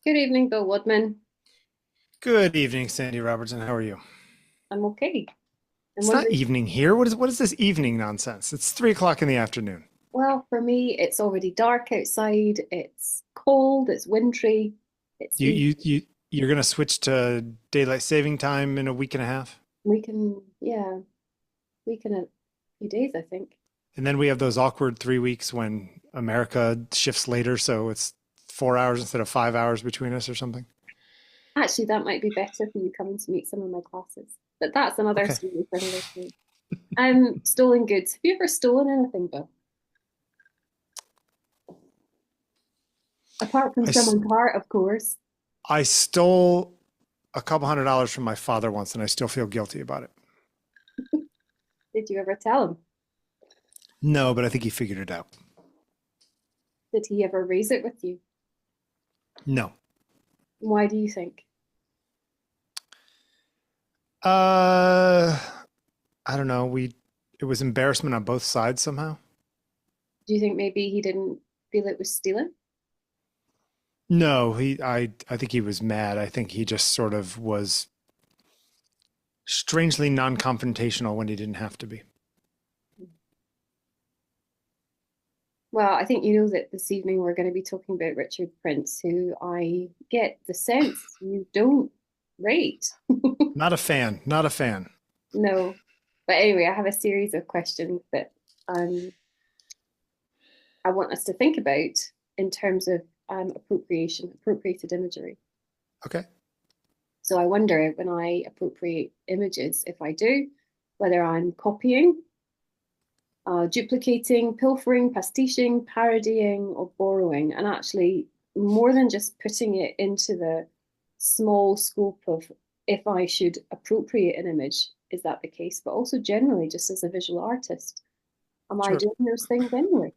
Good evening, Bill Wadman. Good evening, Sandy Robertson. How are you? I'm okay. I'm It's not wondering, evening here. What is this evening nonsense? It's 3 o'clock in the afternoon. well, for me, it's already dark outside. It's cold. It's wintry. It's You been you you you're gonna switch to daylight saving time in a week and a half, yeah, week and a few days, I think. and then we have those awkward 3 weeks when America shifts later, so it's 4 hours instead of 5 hours between us or something. Actually, that might be better for you coming to meet some of my classes. But that's another Okay. story for another day. Stolen goods. Have you ever stolen anything, Bill? Apart from I s- someone's heart, of course. I stole a couple $100 from my father once, and I still feel guilty about it. Did you ever tell him? No, but I think he figured it out. Did he ever raise it with you? No. Why do you think? Uh, I don't know. It was embarrassment on both sides somehow. Do you think maybe he didn't feel it was stealing? No, I think he was mad. I think he just sort of was strangely non-confrontational when he didn't have to be. Well, I think you know that this evening we're going to be talking about Richard Prince, who I get the sense you don't rate. Not a fan, not a fan. No. But anyway, I have a series of questions that um, I want us to think about in terms of appropriated imagery. Okay. So I wonder when I appropriate images, if I do, whether I'm copying, duplicating, pilfering, pastiching, parodying, or borrowing, and actually more than just putting it into the small scope of if I should appropriate an image, is that the case? But also generally, just as a visual artist, am I Sure. doing those things anyway?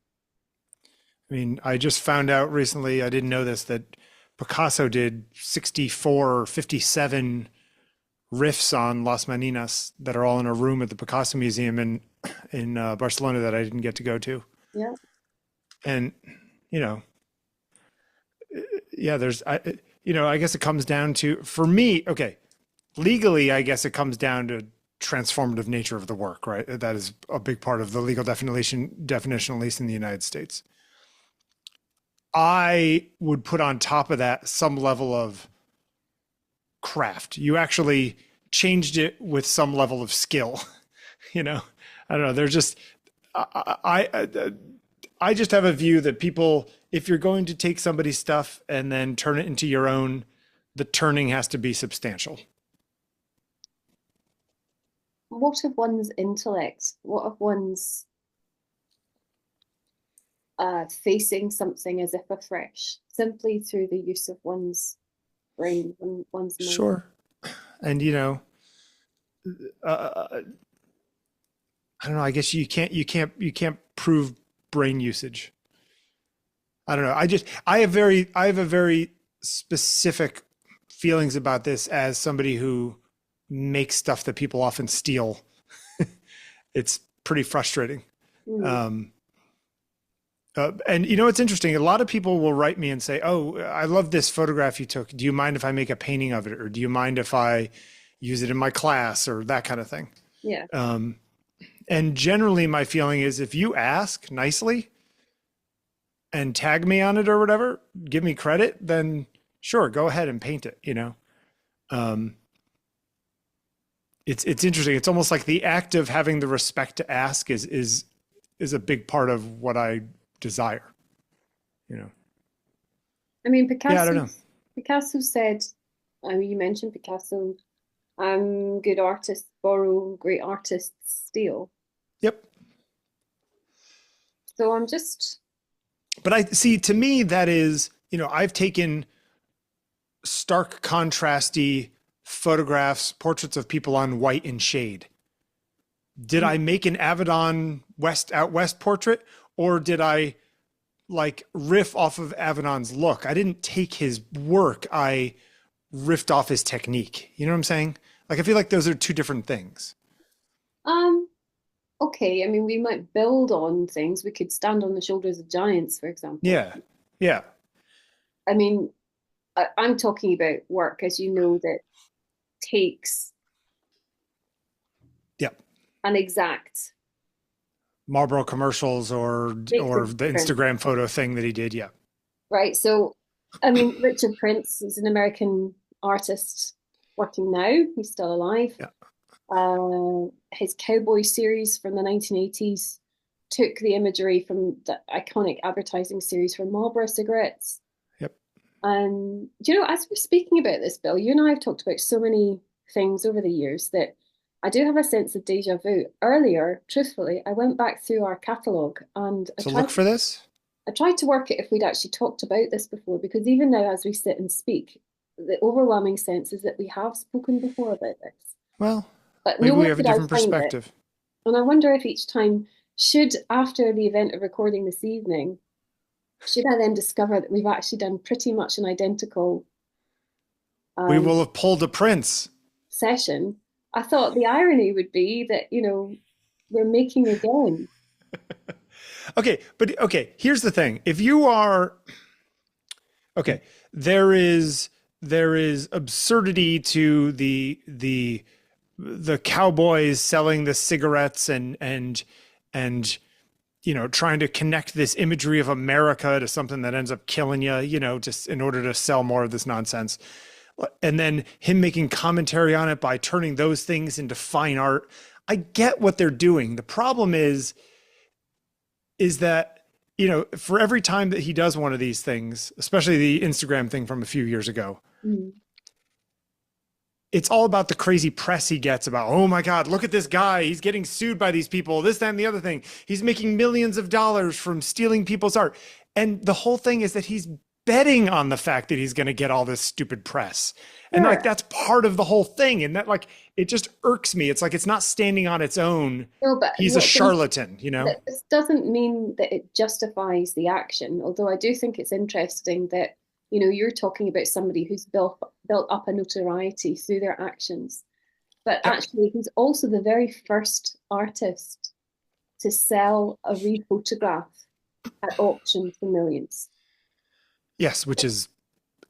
I mean, I just found out recently, I didn't know this, that Picasso did 64 or 57 riffs on Las Meninas that are all in a room at the Picasso Museum in Barcelona that I didn't get to go to. Yeah. And, you know, yeah, I guess it comes down to, for me, okay, legally, I guess it comes down to transformative nature of the work, right? That is a big part of the legal definition, at least in the United States. I would put on top of that some level of craft. You actually changed it with some level of skill. you know, I don't know. There's just I just have a view that people, if you're going to take somebody's stuff and then turn it into your own, the turning has to be substantial. What of one's intellect? What of one's facing something as if afresh, simply through the use of one's brain and one's mind? Sure. And uh, I don't know. I guess you can't prove brain usage. I don't know. I have a very specific feelings about this as somebody who makes stuff that people often steal. It's pretty frustrating. Mm. Um, and it's interesting. A lot of people will write me and say, "Oh, I love this photograph you took. Do you mind if I make a painting of it, or do you mind if I use it in my class, or that kind of thing?" Yeah. Um, and generally, my feeling is, if you ask nicely and tag me on it or whatever, give me credit, then sure, go ahead and paint it. Um, it's interesting. It's almost like the act of having the respect to ask is a big part of what I desire. You know. I mean, Yeah, I don't know. Picasso said, I mean, you mentioned Picasso, good artists borrow, great artists steal. Yep. So I'm just, But I see, to me, that is, I've taken stark contrasty photographs, portraits of people on white and shade. Did I make an Avedon out west portrait, or did I like riff off of Avedon's look? I didn't take his work. I riffed off his technique. You know what I'm saying? Like, I feel like those are two different things. um, okay. I mean, we might build on things. We could stand on the shoulders of giants, for example. Yeah. Yeah. I mean, I'm talking about work, as you know, that takes Yep. an exact Marlboro commercials makes a or the difference, Instagram photo thing that he did. Yeah. right? So, I mean, Richard Prince is an American artist working now. He's still alive. Yeah. His Cowboys series from the 1980s took the imagery from the iconic advertising series for Marlboro cigarettes. Yep. Do you know, as we're speaking about this, Bill, you and I have talked about so many things over the years that I do have a sense of deja vu. Earlier, truthfully, I went back through our catalogue and To look for this? I tried to work it if we'd actually talked about this before, because even now, as we sit and speak, the overwhelming sense is that we have spoken before about this. Well, But maybe we nowhere have a could I different find it. perspective. And I wonder if each time, should, after the event of recording this evening, should I then discover that we've actually done pretty much an identical We um, will have pulled a Prince. session? I thought the irony would be that, we're making again. Okay, but okay, here's the thing. If you are okay, there is absurdity to the Cowboys selling the cigarettes and trying to connect this imagery of America to something that ends up killing you, just in order to sell more of this nonsense. And then him making commentary on it by turning those things into fine art. I get what they're doing. The problem is that, for every time that he does one of these things, especially the Instagram thing from a few years ago, Mm. it's all about the crazy press he gets about, oh my God, look at this guy. He's getting sued by these people, this, that, and the other thing. He's making millions of dollars from stealing people's art. And the whole thing is that he's betting on the fact that he's going to get all this stupid press. And Sure. like, that's part of the whole thing. And that, like, it just irks me. It's like, it's not standing on its own. No, but He's a charlatan. this doesn't mean that it justifies the action, although I do think it's interesting that, you're talking about somebody who's built up a notoriety through their actions. But Yep. actually, he's also the very first artist to sell a rephotograph at auction for millions. Yes, which is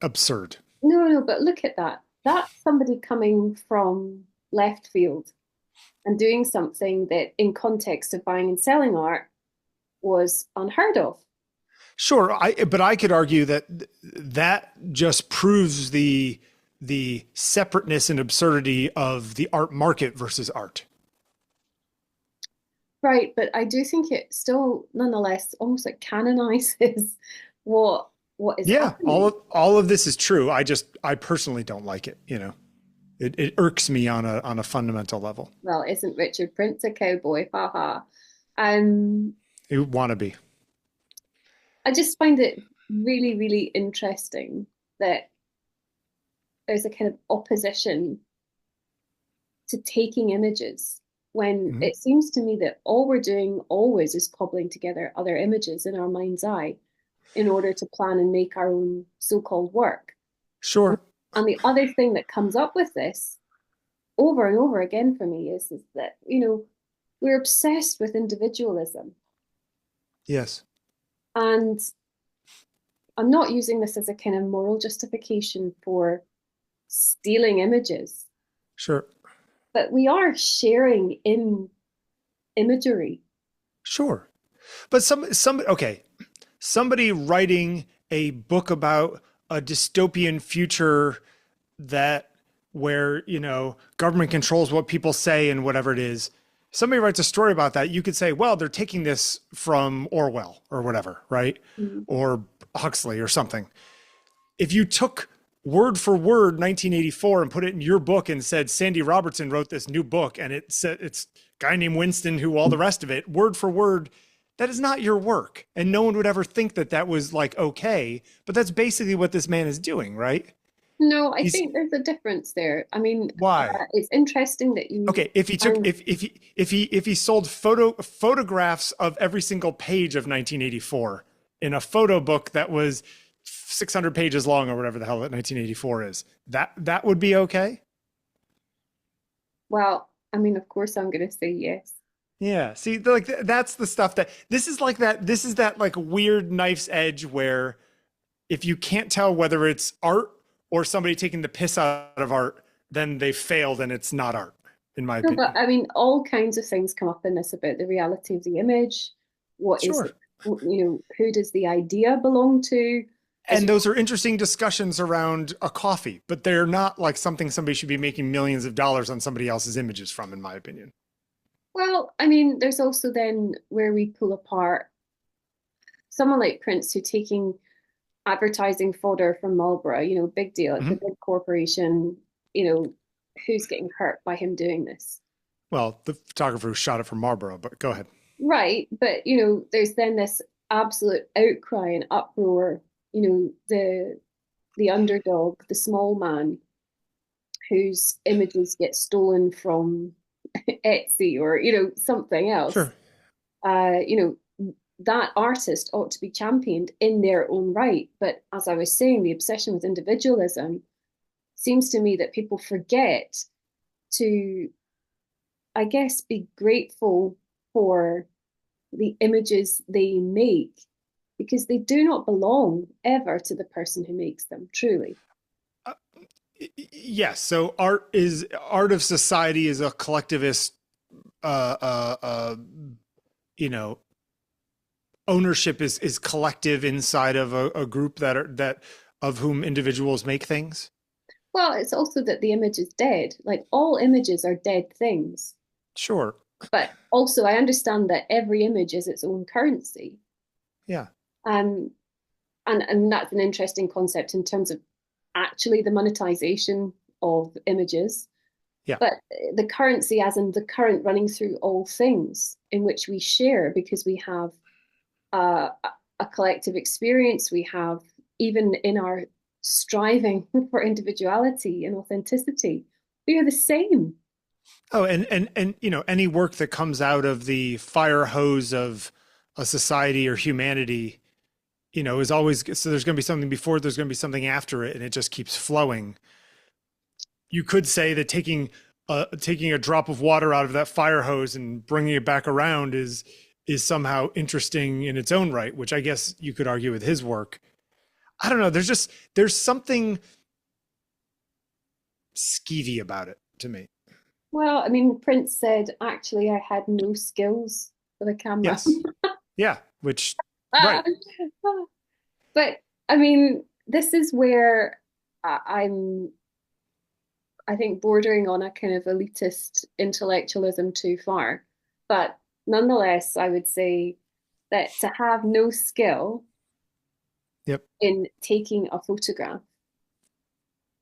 absurd. No, but look at that. That's somebody coming from left field and doing something that, in context of buying and selling art, was unheard of. Sure, but I could argue that that just proves the separateness and absurdity of the art market versus art. Right, but I do think it still, nonetheless, almost like canonizes what what is Yeah, happening. all of this is true. I personally don't like it. It irks me on a fundamental level. Well, isn't Richard Prince a cowboy? Ha ha. Um, You want to be. I just find it really, really interesting that there's a kind of opposition to taking images when Mhm. it seems to me that all we're doing always is cobbling together other images in our mind's eye in order to plan and make our own so-called work. Sure. And the other thing that comes up with this over and over again for me is that, we're obsessed with individualism. Yes. And I'm not using this as a kind of moral justification for stealing images, Sure. but we are sharing in imagery. Sure. But okay. Somebody writing a book about a dystopian future where, government controls what people say and whatever it is. Somebody writes a story about that, you could say, well, they're taking this from Orwell or whatever, right? Mm. Or Huxley or something. If you took word for word 1984 and put it in your book and said Sandy Robertson wrote this new book and it said it's a guy named Winston who all the rest of it, word for word, that is not your work. And no one would ever think that that was like, okay, but that's basically what this man is doing, right? No, I He's think there's a difference there. I mean, why? it's interesting that you Okay, if he took find, if he sold photographs of every single page of 1984 in a photo book that was 600 pages long or whatever the hell that 1984 is, that would be okay? well, I mean, of course I'm going to say yes. Yeah. See, like that's the stuff that this is like that. This is that like weird knife's edge where if you can't tell whether it's art or somebody taking the piss out of art, then they failed and it's not art, in my No, but opinion. I mean, all kinds of things come up in this about the reality of the image. What is Sure. it? Who does the idea belong to? As And those are interesting discussions around a coffee, but they're not like something somebody should be making millions of dollars on somebody else's images from, in my opinion. well, I mean, there's also then where we pull apart someone like Prince who taking advertising fodder from Marlboro, big deal. It's a Mhm. big corporation, you know, who's getting hurt by him doing this? Well, the photographer who shot it from Marlboro, but go ahead. Right, but there's then this absolute outcry and uproar, the underdog, the small man whose images get stolen from Etsy or something else. Sure. Uh, you know, that artist ought to be championed in their own right. But as I was saying, the obsession with individualism seems to me that people forget to, I guess, be grateful for the images they make because they do not belong ever to the person who makes them, truly. Uh, yes. So art of society is a collectivist, uh, uh, uh, you know, ownership is collective inside of a group that of whom individuals make things. Well, it's also that the image is dead. Like all images are dead things. Sure. But also, I understand that every image is its own currency. Yeah. Um, and that's an interesting concept in terms of actually the monetization of images, Yeah. but the currency as in the current running through all things in which we share because we have uh, a collective experience, we have even in our striving for individuality and authenticity, we are the same. Oh, and any work that comes out of the fire hose of a society or humanity, is always so there's going to be something before, there's going to be something after it, and it just keeps flowing. You could say that taking a drop of water out of that fire hose and bringing it back around is somehow interesting in its own right, which I guess you could argue with his work. I don't know. There's something skeevy about it to me. Well, I mean, Prince said, actually, I had no skills for the camera. Yes. Yeah. Which, right. But I mean, this is where I'm, I think, bordering on a kind of elitist intellectualism too far. But nonetheless, I would say that to have no skill Yep. in taking a photograph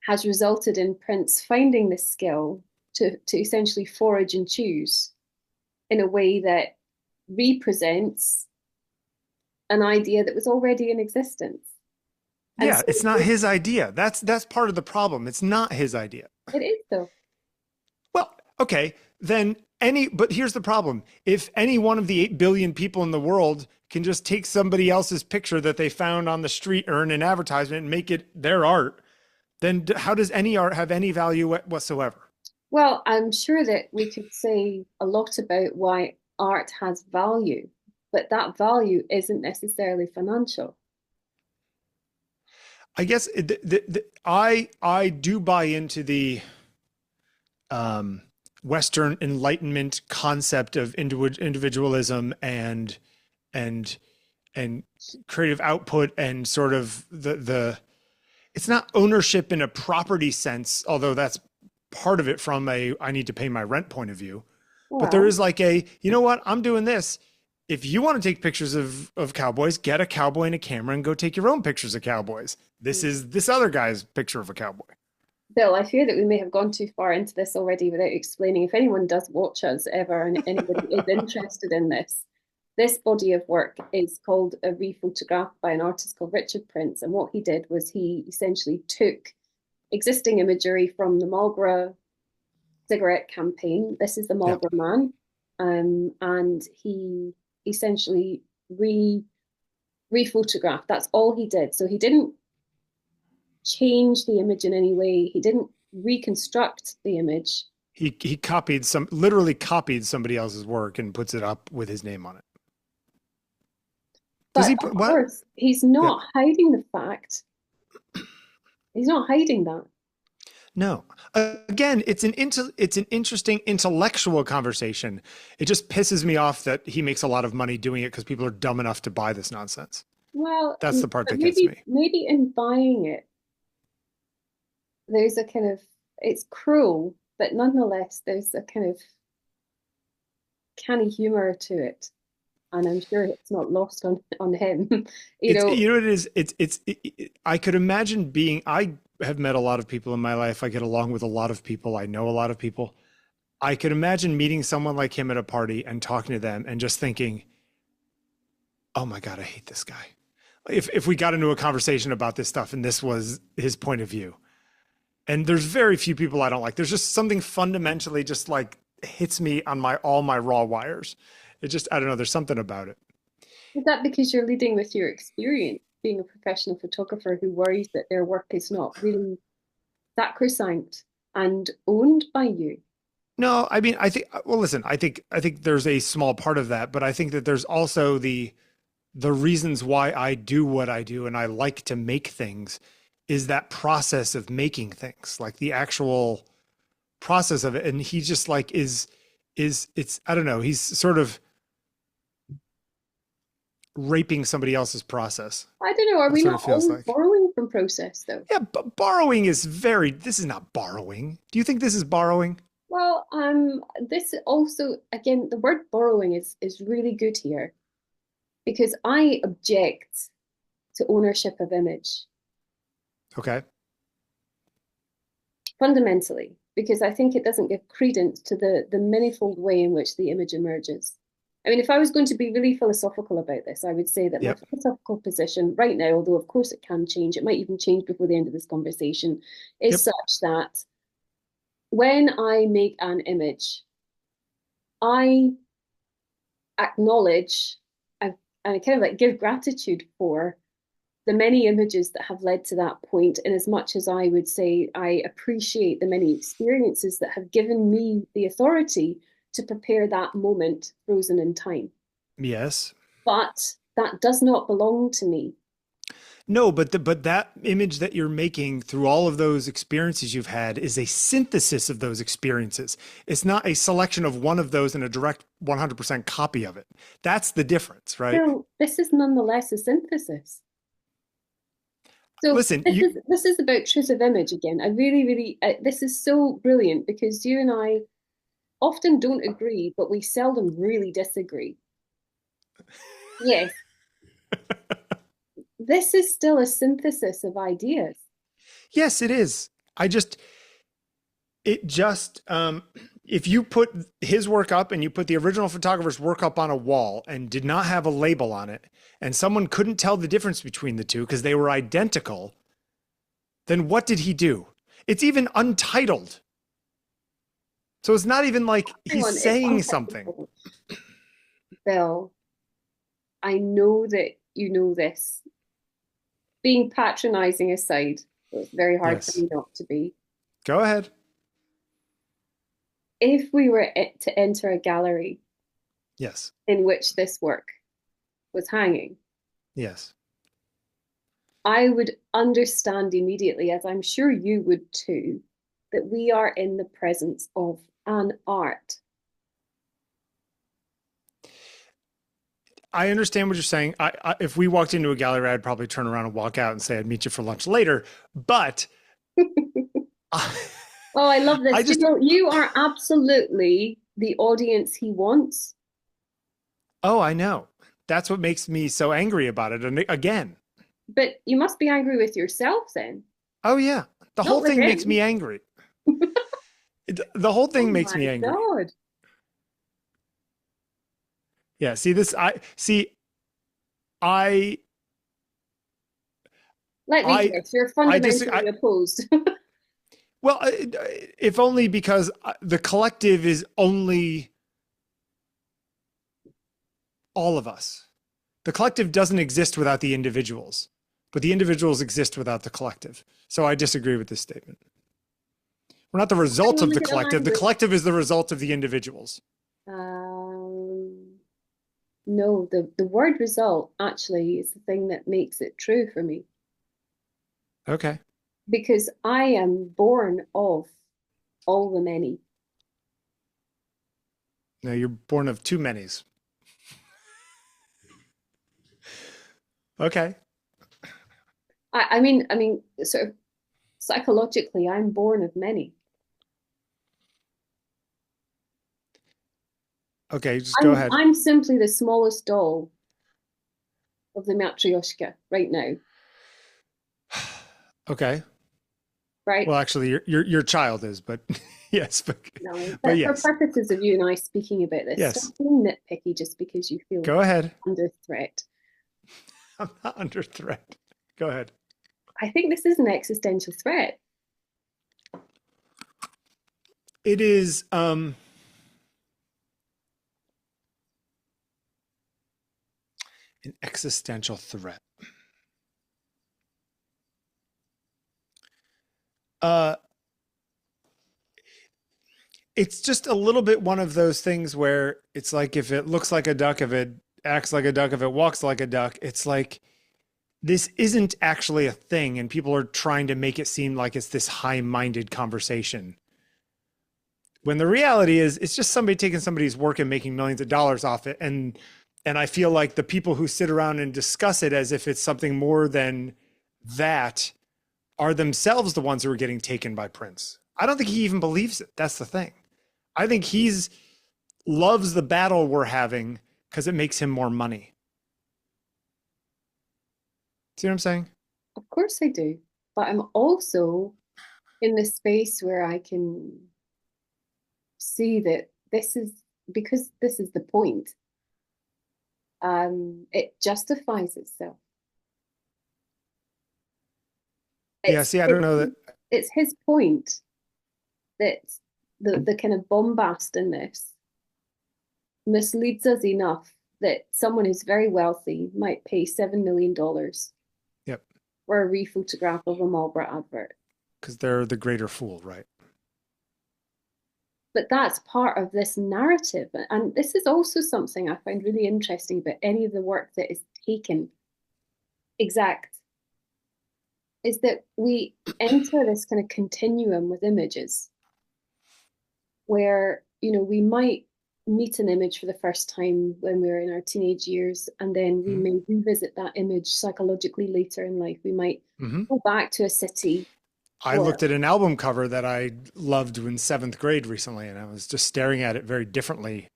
has resulted in Prince finding this skill to essentially forage and choose in a way that represents an idea that was already in existence. And Yeah. so It's not his idea. That's part of the problem. It's not his idea. it is, though. Well, okay. But here's the problem. If any one of the 8 billion people in the world can just take somebody else's picture that they found on the street or in an advertisement and make it their art, then how does any art have any value whatsoever? Well, I'm sure that we could say a lot about why art has value, but that value isn't necessarily financial. I guess I do buy into the um, Western Enlightenment concept of individualism and and creative output and sort of the it's not ownership in a property sense, although that's part of it from a I need to pay my rent point of view. But there Well, is like you know what, I'm doing this. If you want to take pictures of cowboys, get a cowboy and a camera and go take your own pictures of cowboys. This is this other guy's picture of a cowboy. Bill, I fear that we may have gone too far into this already without explaining. If anyone does watch us ever and anybody is interested in this body of work is called a rephotograph by an artist called Richard Prince. And what he did was he essentially took existing imagery from the Marlboro cigarette campaign. This is the Yeah. Marlboro Man. And he essentially rephotographed. That's all he did. So he didn't change the image in any way. He didn't reconstruct the image. He literally copied somebody else's work and puts it up with his name on it. Does But he of put what? course, he's Yeah. not hiding the fact He's not hiding that. No. Again, it's an interesting intellectual conversation. It just pisses me off that he makes a lot of money doing it because people are dumb enough to buy this nonsense. Well, That's the part but that gets me. maybe in buying it, there's a kind of it's cruel, but nonetheless, there's a kind of canny humor to it, and I'm sure it's not lost on him. You It's, know, you know what it is? I could imagine being, I have met a lot of people in my life. I get along with a lot of people. I know a lot of people. I could imagine meeting someone like him at a party and talking to them and just thinking, oh my God, I hate this guy. If we got into a conversation about this stuff and this was his point of view. And there's very few people I don't like. There's just something fundamentally just like hits me on all my raw wires. It just, I don't know, there's something about it. is that because you're leading with your experience, being a professional photographer who worries that their work is not really sacrosanct and owned by you? No, I mean, I think, well, listen, I think there's a small part of that, but I think that there's also the reasons why I do what I do and I like to make things is that process of making things, like the actual process of it. And he just like it's, I don't know, he's sort of raping somebody else's process. I don't know. Are we That's what it not feels always like. borrowing from process though? Yeah, but borrowing is this is not borrowing. Do you think this is borrowing? Well, this also again, the word borrowing is really good here because I object to ownership of image Okay. fundamentally because I think it doesn't give credence to the manifold way in which the image emerges. I mean, if I was going to be really philosophical about this, I would say that my Yep. philosophical position right now, although of course it can change, it might even change before the end of this conversation, is Yep. such that when I make an image, I acknowledge and I kind of like give gratitude for the many images that have led to that point, in as much as I would say I appreciate the many experiences that have given me the authority to prepare that moment frozen in time. Yes. But that does not belong to me. No, but that image that you're making through all of those experiences you've had is a synthesis of those experiences. It's not a selection of one of those and a direct 100% copy of it. That's the difference, right? So this is nonetheless a synthesis. So Listen, you this is about truth of image again. I really, really, this is so brilliant because you and I often don't agree, but we seldom really disagree. Yes, this is still a synthesis of ideas. yes, it is. I just it just if you put his work up and you put the original photographer's work up on a wall and did not have a label on it and someone couldn't tell the difference between the two because they were identical, then what did he do? It's even untitled. So it's not even like Hang he's on, it's saying something. unethical. Bill, I know that you know this. Being patronizing aside, it's very hard for Yes. me not to be. Go ahead. If we were to enter a gallery Yes. in which this work was hanging, Yes. I would understand immediately, as I'm sure you would too, that we are in the presence of an art. I understand what you're saying. If we walked into a gallery, I'd probably turn around and walk out and say I'd meet you for lunch later. But Oh, I love I this. You just, know, you are absolutely the audience he wants. oh, I know. That's what makes me so angry about it. And again, But you must be angry with yourself then, oh yeah, the not whole with thing makes him. me angry. The whole Oh thing makes me my angry. God. Yeah. See this. I, Let me I, guess, you're I just, fundamentally opposed. well, if only because the collective is only all of us. The collective doesn't exist without the individuals, but the individuals exist without the collective. So I disagree with this statement. We're not the result of Look the at the collective. The language. collective is the result of the individuals. Um, no, the word result actually is the thing that makes it true for me. Okay. because I am born of all the many. No, you're born of too many's. Okay. I mean, sort of psychologically, I'm born of many. Okay, just go I'm ahead. I'm simply the smallest doll of the matryoshka right now, Okay. right? Well, actually, your child is, but yes, No, but but for yes, purposes of you and I speaking about this, stop yes. being nitpicky just because you feel Go ahead. under threat. I'm not under threat. Go ahead. I think this is an existential threat. It is an existential threat. Uh, it's just a little bit one of those things where it's like if it looks like a duck, if it acts like a duck, if it walks like a duck, it's like this isn't actually a thing, and people are trying to make it seem like it's this high-minded conversation. When the reality is, it's just somebody taking somebody's work and making millions of dollars off it, and I feel like the people who sit around and discuss it as if it's something more than that are themselves the ones who are getting taken by Prince. I don't think he even believes it. That's the thing. I think he's loves the battle we're having because it makes him more money. See what I'm saying? Of course I do. But I'm also in this space where I can see that this is because this is the point. It justifies itself. Yeah, It's see, I don't it's know that. it's his point that the kind of bombast in this misleads us enough that someone who's very wealthy might pay $7 million Yep, for a rephotograph of a Marlboro advert. because they're the greater fool, right? But that's part of this narrative. And this is also something I find really interesting about any of the work that is taken exact, is that we enter this kind of continuum with images where, we might meet an image for the first time when we're in our teenage years, and then we Mm-hmm. may revisit that image psychologically later in life. We might Mm-hmm. go back to a city I or looked at an album cover that I loved in seventh grade recently, and I was just staring at it very differently.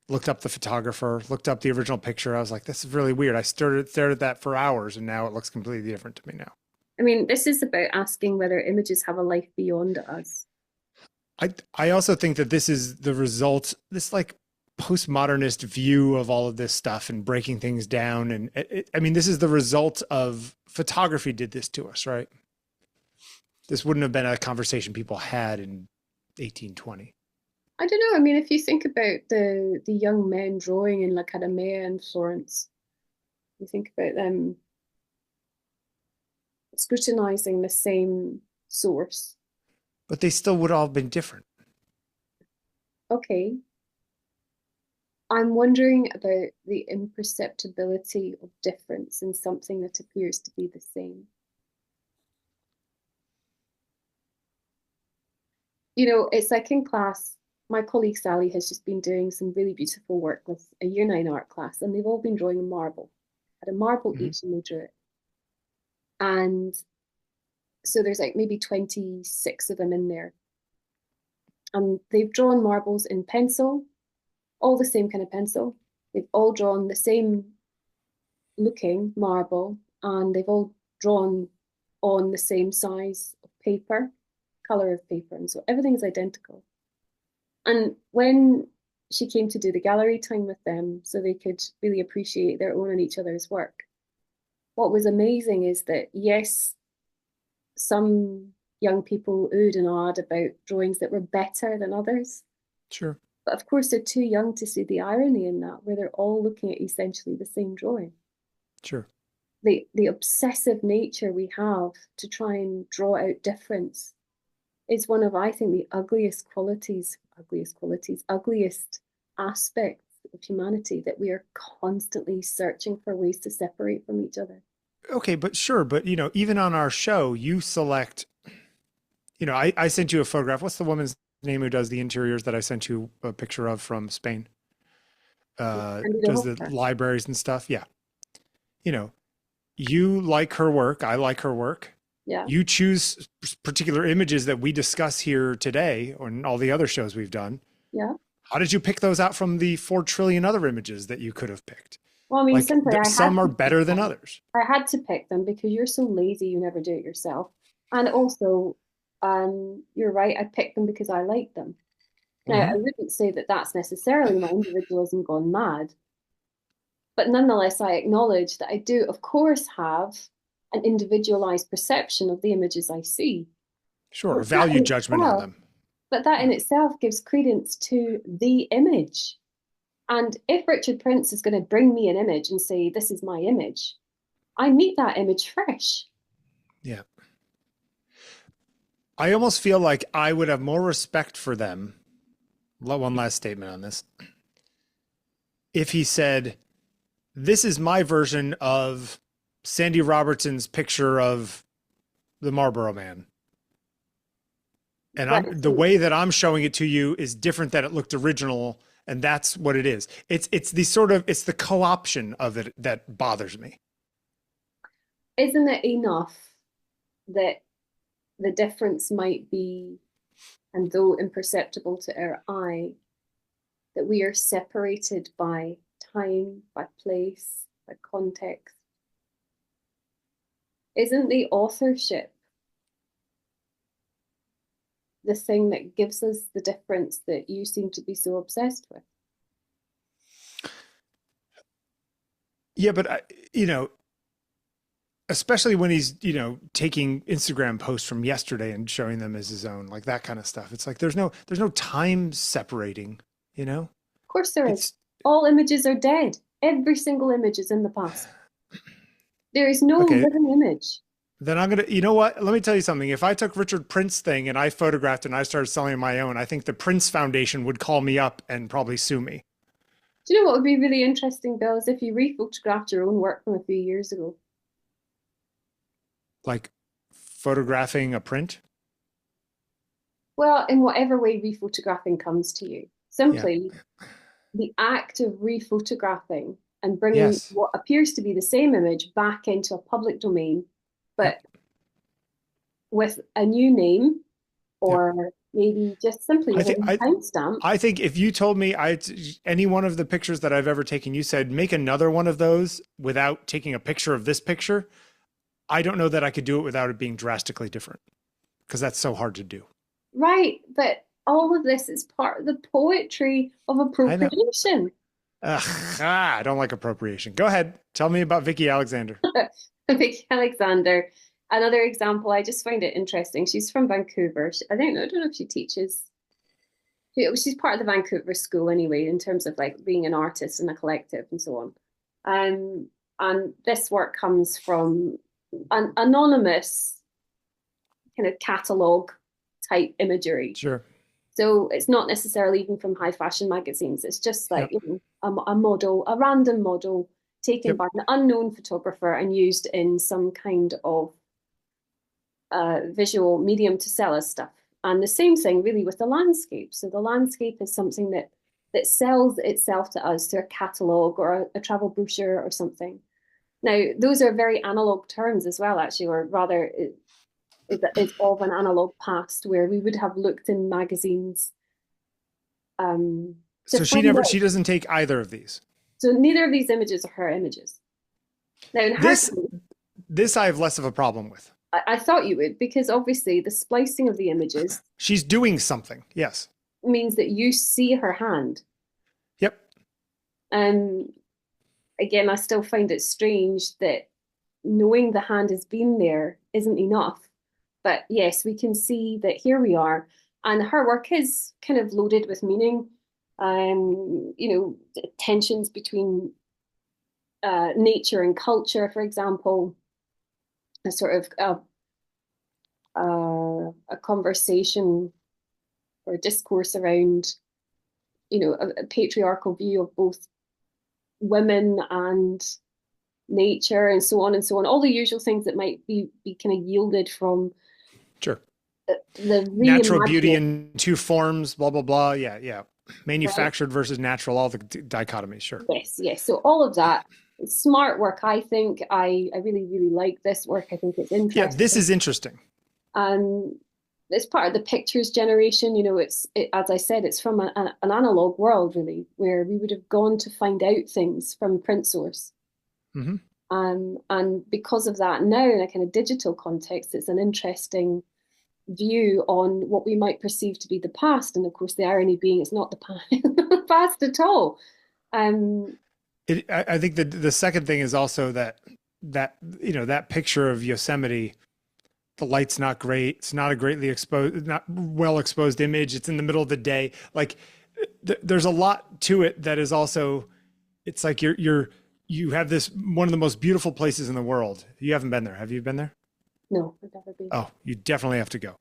Looked up the photographer, looked up the original picture. I was like, this is really weird. I stared at that for hours, and now it looks completely different to me now. I mean, this is about asking whether images have a life beyond us. I also think that this is the result, this like postmodernist view of all of this stuff and breaking things down. And I mean, this is the result of photography did this to us, right? This wouldn't have been a conversation people had in 1820. I don't know. I mean, if you think about the young men drawing in L'Accademia in Florence, you think about them scrutinizing the same source. But they still would all have been different. Okay, I'm wondering about the imperceptibility of difference in something that appears to be the same. It's like in class, my colleague Sally has just been doing some really beautiful work with a year nine art class, and they've all been drawing a marble. Had a marble Mm-hmm. each, and they drew it. And so there's like maybe 26 of them in there. And they've drawn marbles in pencil, all the same kind of pencil. They've all drawn the same looking marble, and they've all drawn on the same size of paper, color of paper, and so everything's identical. And when she came to do the gallery time with them so they could really appreciate their own and each other's work, what was amazing is that, yes, some young people oohed and awed about drawings that were better than others. Sure. But of course, they're too young to see the irony in that, where they're all looking at essentially the same drawing. Sure. The obsessive nature we have to try and draw out difference is one of, I think, the ugliest aspects of humanity, that we are constantly searching for ways to separate from each other. okay, but sure, but even on our show, you select, I sent you a photograph. What's the woman's name who does the interiors that I sent you a picture of from Spain? And Does the libraries and stuff? Yeah. You know, you like her work. I like her work. Yeah. You choose particular images that we discuss here today or in all the other shows we've done. Yeah. How did you pick those out from the 4 trillion other images that you could have picked? Well, I mean, Like simply, some are better than others. I had to pick them because you're so lazy, you never do it yourself. And also, you're right, I picked them because I like them. Now, I Mm-hmm. wouldn't say that that's necessarily my individualism gone mad, but nonetheless, I acknowledge that I do, of course, have an individualized perception of the images I see. Sure, But that value in judgment on itself, them. but that in Yeah. itself gives credence to the image. And if Richard Prince is going to bring me an image and say, this is my image, I meet that image fresh. Yeah. I almost feel like I would have more respect for them. One last statement on this. If he said, this is my version of Sandy Robertson's picture of the Marlboro Man. And Right. the way that I'm showing it to you is different than it looked original. And that's what it is. It's the co-option of it that bothers me. Isn't it enough that the difference might be, and though imperceptible to our eye, that we are separated by time, by place, by context? Isn't the authorship the thing that gives us the difference that you seem to be so obsessed with? Yeah, but especially when he's, taking Instagram posts from yesterday and showing them as his own, like that kind of stuff. It's like there's no time separating, Of course there is. It's All images are dead. Every single image is in the past. There is no okay. living image. Then I'm gonna, you know what? Let me tell you something. If I took Richard Prince thing and I photographed and I started selling my own, I think the Prince Foundation would call me up and probably sue me. Do you know what would be really interesting, Bill, is if you rephotographed your own work from a few years ago? Like photographing a print. Well, in whatever way rephotographing comes to you, Yeah. simply the act of rephotographing and bringing Yes. what appears to be the same image back into a public domain, Yep. but with a new name Yep. or maybe just simply I with a think new timestamp. I think if you told me any one of the pictures that I've ever taken, you said make another one of those without taking a picture of this picture, I don't know that I could do it without it being drastically different because that's so hard to do. Right, but all of this is part of the poetry of I know. appropriation. I don't like appropriation. Go ahead. Tell me about Vikky Alexander. Vikky Alexander, another example, I just find it interesting. She's from Vancouver. I don't know if she teaches. She's part of the Vancouver school anyway, in terms of like being an artist in a collective and so on. And this work comes from an anonymous kind of catalogue type imagery. Sure. So it's not necessarily even from high fashion magazines. It's just like, Yep. a model, a random model taken Yep. by an unknown photographer and used in some kind of visual medium to sell us stuff. And the same thing really with the landscape. So the landscape is something that sells itself to us through a catalogue or a travel brochure or something. Now, those are very analog terms as well, actually, or rather, it's of an analog past where we would have looked in magazines. So she doesn't take either of these. So neither of these images are her images. Now, in her case, This I have less of a problem with. I thought you would, because obviously the splicing of the images She's doing something. Yes. means that you see her hand. Yep. And again, I still find it strange that knowing the hand has been there isn't enough. But yes, we can see that here we are. And her work is kind of loaded with meaning. Tensions between nature and culture, for example, a sort of a conversation or a discourse around, a patriarchal view of both women and nature and so on and so on. All the usual things that might be kind of yielded from Sure. the Natural beauty reimagining. in two forms, blah, blah, blah. Yeah, yeah. Right? Manufactured versus natural, all the dichotomies. Sure. Yes, yes. So all of that smart work. I think I really really like this work. I think it's Yeah, this interesting. is interesting. It's part of the pictures generation. As I said, it's from an analog world, really, where we would have gone to find out things from print source. Hmm. And because of that, now in a kind of digital context, it's an interesting view on what we might perceive to be the past. And of course, the irony being it's not the past, past at all. Um, I think the second thing is also that that picture of Yosemite, the light's not great. It's not a greatly exposed, not well exposed image. It's in the middle of the day. Like there's a lot to it that is also. It's like you have this one of the most beautiful places in the world. You haven't been there, have you been there? no, I've never been. Oh, you definitely have to go.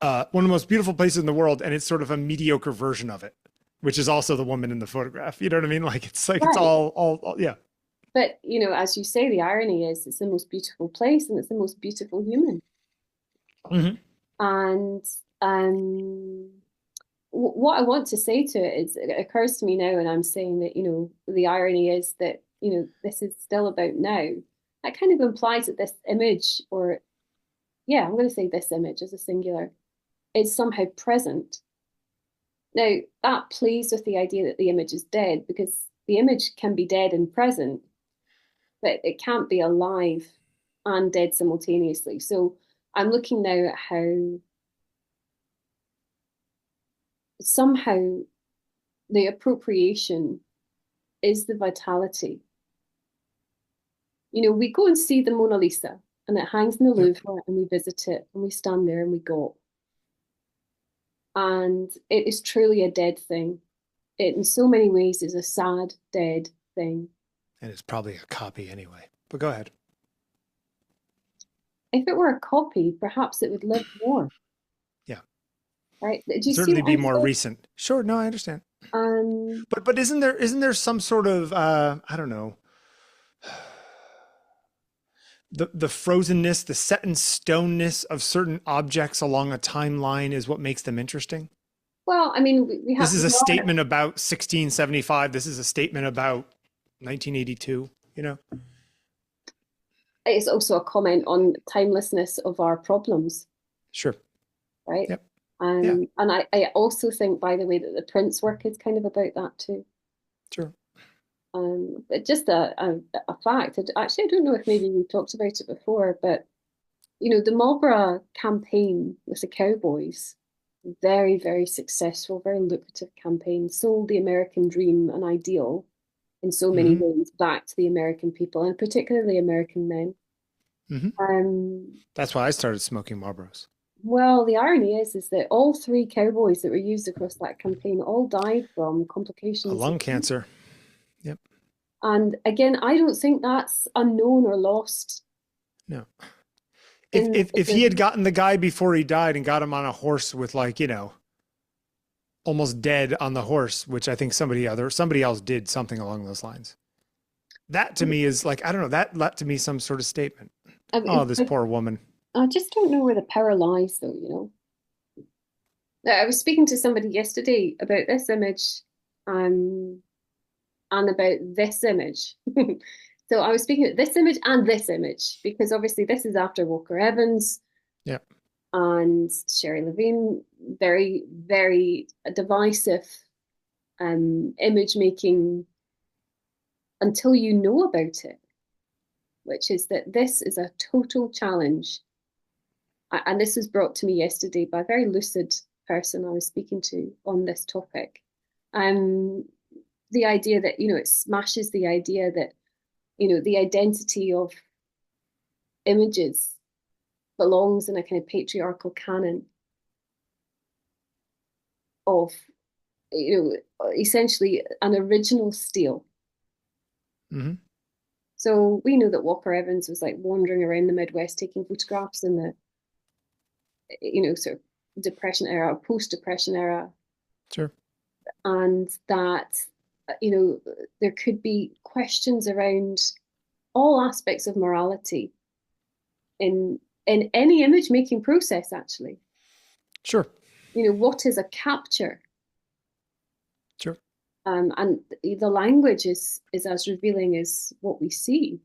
One of the most beautiful places in the world, and it's sort of a mediocre version of it, which is also the woman in the photograph. You know what I mean? Like it's Right. all yeah. But, as you say, the irony is it's the most beautiful place and it's the most beautiful human. Hmm. And what I want to say to it is, it occurs to me now, and I'm saying that, the irony is that, this is still about now. That kind of implies that this image, or yeah, I'm going to say this image as a singular, is somehow present. Now, that plays with the idea that the image is dead, because the image can be dead and present, but it can't be alive and dead simultaneously. So I'm looking now at how somehow the appropriation is the vitality. We go and see the Mona Lisa and it hangs in the Yep. Louvre and we visit it and we stand there and we go. And it is truly a dead thing. It, in so many ways, is a sad, dead thing. And it's probably a copy anyway. But go ahead. If it were a copy, perhaps it would live more, Yeah. right? Do you see Certainly what be I'm more saying? recent. Sure, no, I understand. Um, But isn't there some sort of I don't know, the frozenness, the set in stoneness of certain objects along a timeline is what makes them interesting. well, I mean, we This have is we a are. statement about 1675. This is a statement about 1982, you know? It's also a comment on timelessness of our problems, Sure. right? Yep. Yeah, And I also think, by the way, that the Prince work is kind of about that too. sure. But just a fact. Actually, I don't know if maybe we talked about it before, but the Marlboro campaign with the Cowboys, very, very successful, very lucrative campaign, sold the American dream and ideal in so many Hmm. ways back to the American people, and particularly American men. Hmm. Um, That's why I started smoking Marlboros. well, the irony is that all three cowboys that were used across that campaign all died from A complications. lung cancer. Yep. And again, I don't think that's unknown or lost No. If in, if in if he had the gotten the guy before he died and got him on a horse with like, almost dead on the horse, which I think somebody else did something along those lines. That to me is like, I don't know, that to me some sort of statement. Oh, this I, poor woman. I just don't know where the power lies, though. I was speaking to somebody yesterday about this image, um, and about this image. So I was speaking of this image because obviously this is after Walker Evans Yeah. and Sherrie Levine, very, very divisive image making until you know about it, which is that this is a total challenge. And this was brought to me yesterday by a very lucid person I was speaking to on this topic. Um, the idea that, it smashes the idea that, the identity of images belongs in a kind of patriarchal canon of, essentially an original steal. Hmm. So we know that Walker Evans was like wandering around the Midwest taking photographs in the, sort of Depression era, post Depression era, Sure. and that, there could be questions around all aspects of morality in any image making process, actually. Sure. What is a capture? Sure. And the language is as revealing as what we see.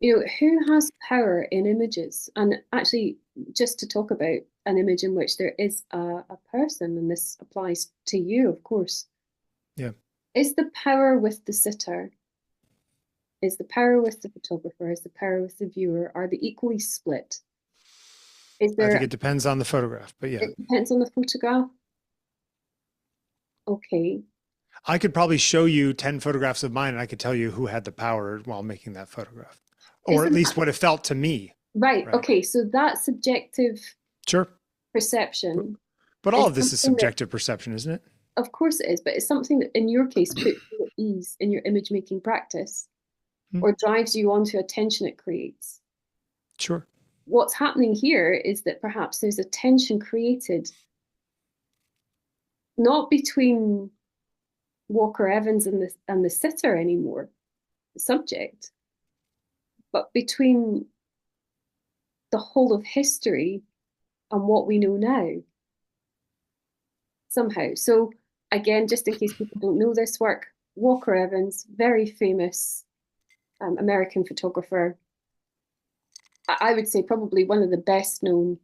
Who has power in images? And actually, just to talk about an image in which there is a person, and this applies to you, of course. Yeah. Is the power with the sitter? Is the power with the photographer? Is the power with the viewer? Are they equally split? I think it depends on the photograph, but yeah. It depends on the photograph. Okay. I could probably show you 10 photographs of mine and I could tell you who had the power while making that photograph. Or at least what it felt to me. Right. Okay. So that subjective sure perception. But all of this is subjective perception, isn't it? Of course it is, but it's something that in your case puts you at ease in your image making practice or drives you onto a tension it creates. Sure. What's happening here is that perhaps there's a tension created not between Walker Evans and the sitter anymore, the subject, but between the whole of history and what we know now. Somehow. So again, just in case people don't know this work, Walker Evans, very famous American photographer. I would say probably one of the best known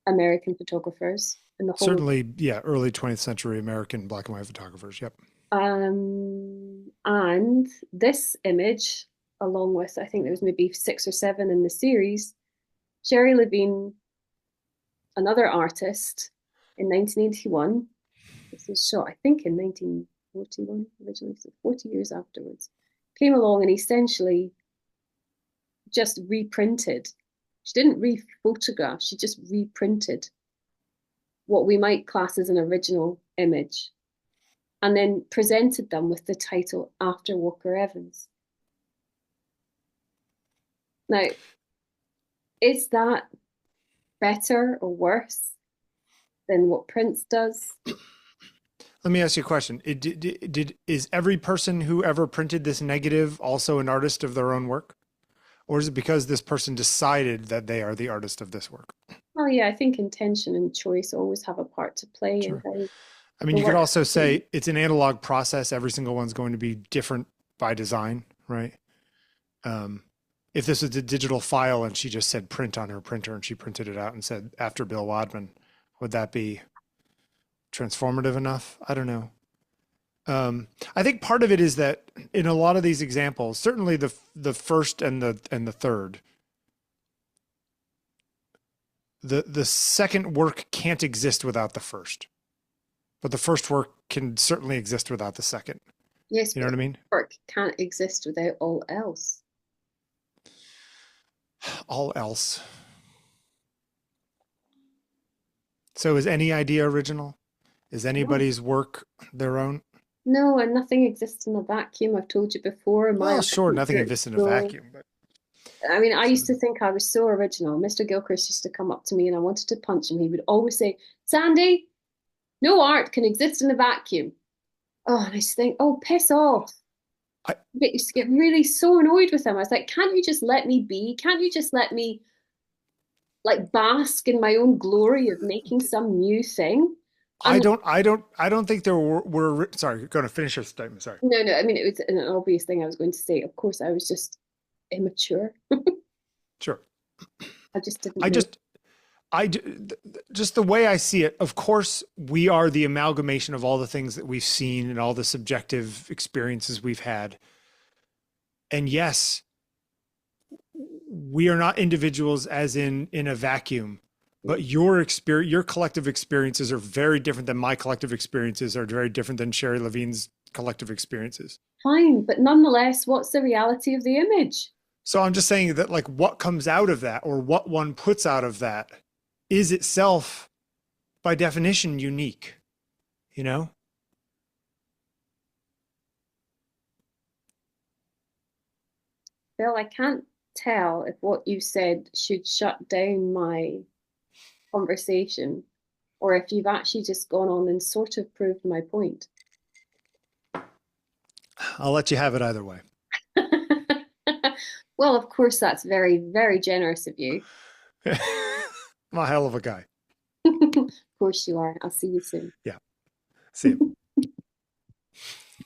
American photographers in the whole. Certainly, yeah, early 20th century American black and white photographers. Yep. And this image, along with, I think there was maybe 6 or 7 in the series, Sherrie Levine, another artist, in 1981. This was shot, I think, in 1941 originally, so 40 years afterwards. Came along and essentially just reprinted. She didn't re-photograph, she just reprinted what we might class as an original image and then presented them with the title After Walker Evans. Now, is that better or worse than what Prince does? Let me ask you a question. Is every person who ever printed this negative also an artist of their own work? Or is it because this person decided that they are the artist of this work? Well, yeah, I think intention and choice always have a part to play. Sure. I mean, you could also say it's an analog process. Every single one's going to be different by design, right? If this was a digital file and she just said print on her printer and she printed it out and said after Bill Wadman, would that be transformative enough? I don't know. I think part of it is that in a lot of these examples, certainly the first and the third, the second work can't exist without the first, but the first work can certainly exist without the second. Yes, you know what I mean? Work can't exist without all else. All else. So is any idea original? Is anybody's work their own? No, and nothing exists in a vacuum. I've told you before. Well, sure, nothing exists in a vacuum. But I mean, I used to think I was so original. Mr. Gilchrist used to come up to me and I wanted to punch him. He would always say, Sandy, no art can exist in a vacuum. Oh, and I used to think, oh, piss off. I used to get really so annoyed with him. I was like, can't you just let me be? Can't you just let me like bask in my own glory of making some new thing? I don't think there were sorry, going to finish your statement. Sorry. No, I mean, it was an obvious thing I was going to say. Of course, I was just immature. Sure. I just didn't. Just the way I see it, of course, we are the amalgamation of all the things that we've seen and all the subjective experiences we've had. And yes, we are not individuals as in a vacuum, but your collective experiences are very different than my collective experiences, are very different than Sherrie Levine's collective experiences. Fine, but nonetheless, what's the reality of the image? So I'm just saying that like what comes out of that or what one puts out of that is itself by definition unique, you know? Bill, I can't tell if what you said should shut down my conversation or if you've actually just gone on and sort of proved my point. I'll let you have it either way. Well, of course, that's very, very generous of you. I'm a hell of a guy. Of course you are. I'll see you soon. Yeah. See you.